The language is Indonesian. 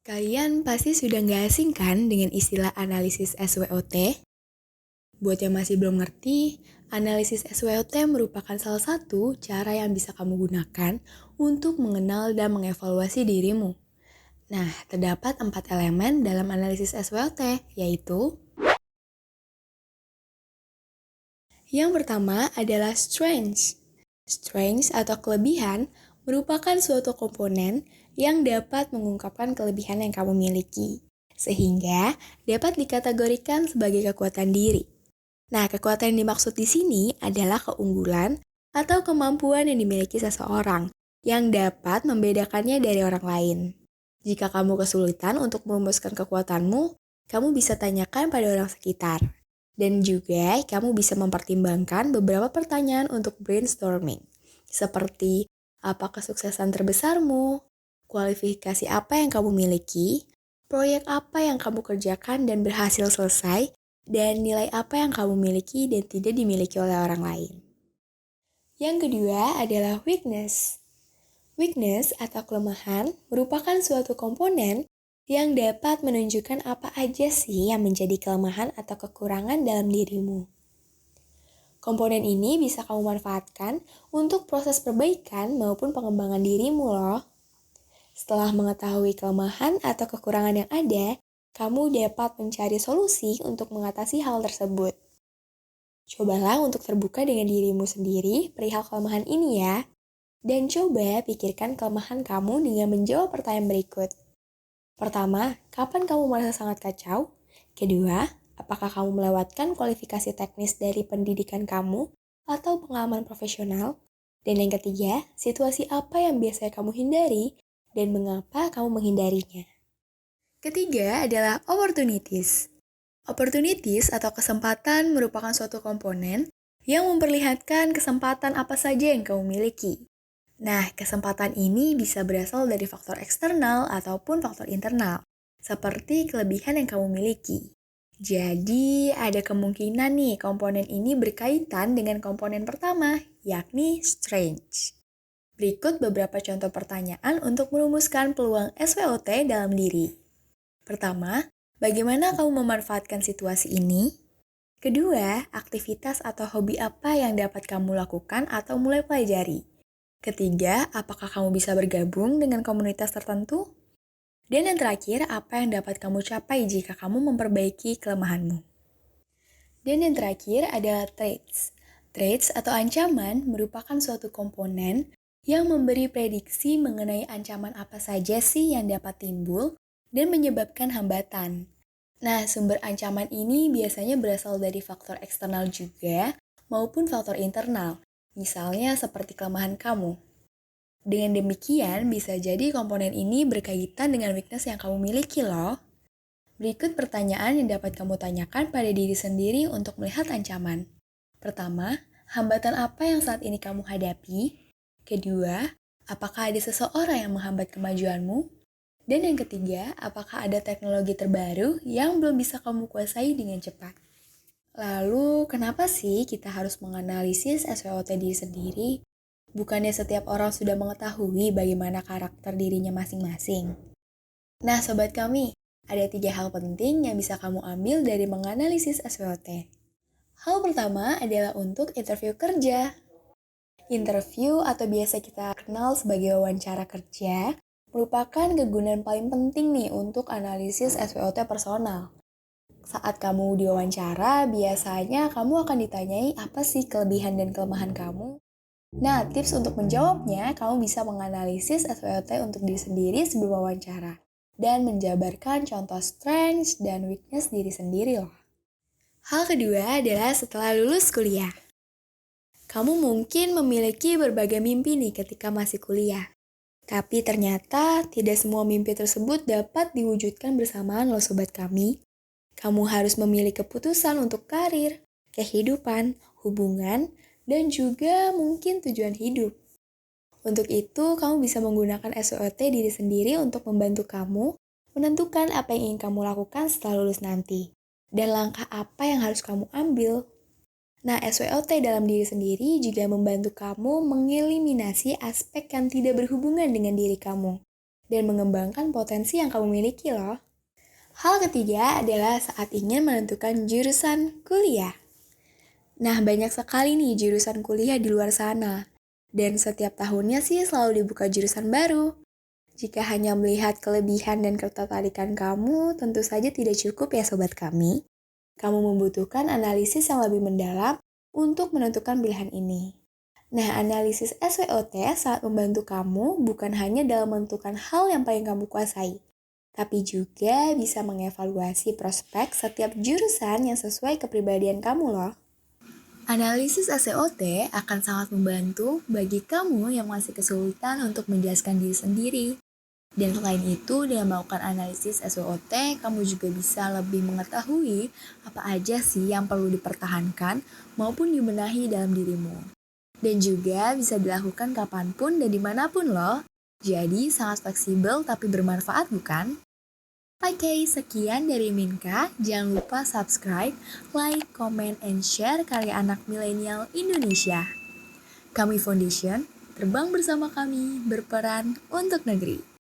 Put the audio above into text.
Kalian pasti sudah nggak asing kan dengan istilah analisis SWOT? Buat yang masih belum ngerti, analisis SWOT merupakan salah satu cara yang bisa kamu gunakan untuk mengenal dan mengevaluasi dirimu. Nah, terdapat 4 elemen dalam analisis SWOT, yaitu yang pertama adalah strengths. Strengths atau kelebihan merupakan suatu komponen yang dapat mengungkapkan kelebihan yang kamu miliki, sehingga dapat dikategorikan sebagai kekuatan diri. Nah, kekuatan yang dimaksud di sini adalah keunggulan atau kemampuan yang dimiliki seseorang yang dapat membedakannya dari orang lain. Jika kamu kesulitan untuk merumuskan kekuatanmu, kamu bisa tanyakan pada orang sekitar. Dan juga kamu bisa mempertimbangkan beberapa pertanyaan untuk brainstorming. Seperti, apa kesuksesan terbesarmu? Kualifikasi apa yang kamu miliki? Proyek apa yang kamu kerjakan dan berhasil selesai? Dan nilai apa yang kamu miliki dan tidak dimiliki oleh orang lain. Yang kedua adalah weakness. Weakness atau kelemahan merupakan suatu komponen yang dapat menunjukkan apa aja sih yang menjadi kelemahan atau kekurangan dalam dirimu. Komponen ini bisa kamu manfaatkan untuk proses perbaikan maupun pengembangan dirimu loh. Setelah mengetahui kelemahan atau kekurangan yang ada, kamu dapat mencari solusi untuk mengatasi hal tersebut. Cobalah untuk terbuka dengan dirimu sendiri perihal kelemahan ini ya. Dan coba pikirkan kelemahan kamu dengan menjawab pertanyaan berikut. Pertama, kapan kamu merasa sangat kacau? Kedua, apakah kamu melewatkan kualifikasi teknis dari pendidikan kamu atau pengalaman profesional? Dan yang ketiga, situasi apa yang biasanya kamu hindari dan mengapa kamu menghindarinya? Ketiga adalah opportunities. Opportunities atau kesempatan merupakan suatu komponen yang memperlihatkan kesempatan apa saja yang kamu miliki. Nah, kesempatan ini bisa berasal dari faktor eksternal ataupun faktor internal, seperti kelebihan yang kamu miliki. Jadi, ada kemungkinan nih komponen ini berkaitan dengan komponen pertama, yakni strength. Berikut beberapa contoh pertanyaan untuk merumuskan peluang SWOT dalam diri. Pertama, bagaimana kamu memanfaatkan situasi ini? Kedua, aktivitas atau hobi apa yang dapat kamu lakukan atau mulai pelajari? Ketiga, apakah kamu bisa bergabung dengan komunitas tertentu? Dan yang terakhir, apa yang dapat kamu capai jika kamu memperbaiki kelemahanmu? Dan yang terakhir adalah traits. Traits atau ancaman merupakan suatu komponen yang memberi prediksi mengenai ancaman apa saja sih yang dapat timbul dan menyebabkan hambatan. Nah, sumber ancaman ini biasanya berasal dari faktor eksternal juga maupun faktor internal, misalnya seperti kelemahan kamu. Dengan demikian, bisa jadi komponen ini berkaitan dengan weakness yang kamu miliki loh. Berikut pertanyaan yang dapat kamu tanyakan pada diri sendiri untuk melihat ancaman. Pertama, hambatan apa yang saat ini kamu hadapi? Kedua, apakah ada seseorang yang menghambat kemajuanmu? Dan yang ketiga, apakah ada teknologi terbaru yang belum bisa kamu kuasai dengan cepat? Lalu, kenapa sih kita harus menganalisis SWOT diri sendiri? Bukannya setiap orang sudah mengetahui bagaimana karakter dirinya masing-masing? Nah, sobat kami, ada 3 hal penting yang bisa kamu ambil dari menganalisis SWOT. Hal pertama adalah untuk interview kerja. Interview atau biasa kita kenal sebagai wawancara kerja merupakan kegunaan paling penting nih untuk analisis SWOT personal. Saat kamu diwawancara, biasanya kamu akan ditanyai apa sih kelebihan dan kelemahan kamu. Nah, tips untuk menjawabnya, kamu bisa menganalisis SWOT untuk diri sendiri sebelum wawancara dan menjabarkan contoh strengths dan weakness diri sendiri loh. Hal kedua adalah setelah lulus kuliah. Kamu mungkin memiliki berbagai mimpi nih ketika masih kuliah. Tapi ternyata tidak semua mimpi tersebut dapat diwujudkan bersamaan loh sobat kami. Kamu harus memilih keputusan untuk karir, kehidupan, hubungan, dan juga mungkin tujuan hidup. Untuk itu, kamu bisa menggunakan SWOT diri sendiri untuk membantu kamu menentukan apa yang ingin kamu lakukan setelah lulus nanti, dan langkah apa yang harus kamu ambil. Nah, SWOT dalam diri sendiri juga membantu kamu mengeliminasi aspek yang tidak berhubungan dengan diri kamu. dan mengembangkan potensi yang kamu miliki loh. Hal ketiga adalah saat ingin menentukan jurusan kuliah. Nah, banyak sekali nih jurusan kuliah di luar sana. Dan setiap tahunnya sih selalu dibuka jurusan baru. Jika hanya melihat kelebihan dan ketertarikan kamu, tentu saja tidak cukup ya sobat kami. Kamu membutuhkan analisis yang lebih mendalam untuk menentukan pilihan ini. Nah, analisis SWOT sangat membantu kamu bukan hanya dalam menentukan hal yang paling kamu kuasai, tapi juga bisa mengevaluasi prospek setiap jurusan yang sesuai kepribadian kamu loh. Analisis SWOT akan sangat membantu bagi kamu yang masih kesulitan untuk menjelaskan diri sendiri. Dan selain itu, dengan melakukan analisis SWOT, kamu juga bisa lebih mengetahui apa aja sih yang perlu dipertahankan maupun dibenahi dalam dirimu. Dan juga bisa dilakukan kapanpun dan dimanapun loh. Jadi sangat fleksibel tapi bermanfaat bukan? Oke, sekian dari Minka. Jangan lupa subscribe, like, comment, and share karya anak milenial Indonesia. Kami Foundation, terbang bersama kami, berperan untuk negeri.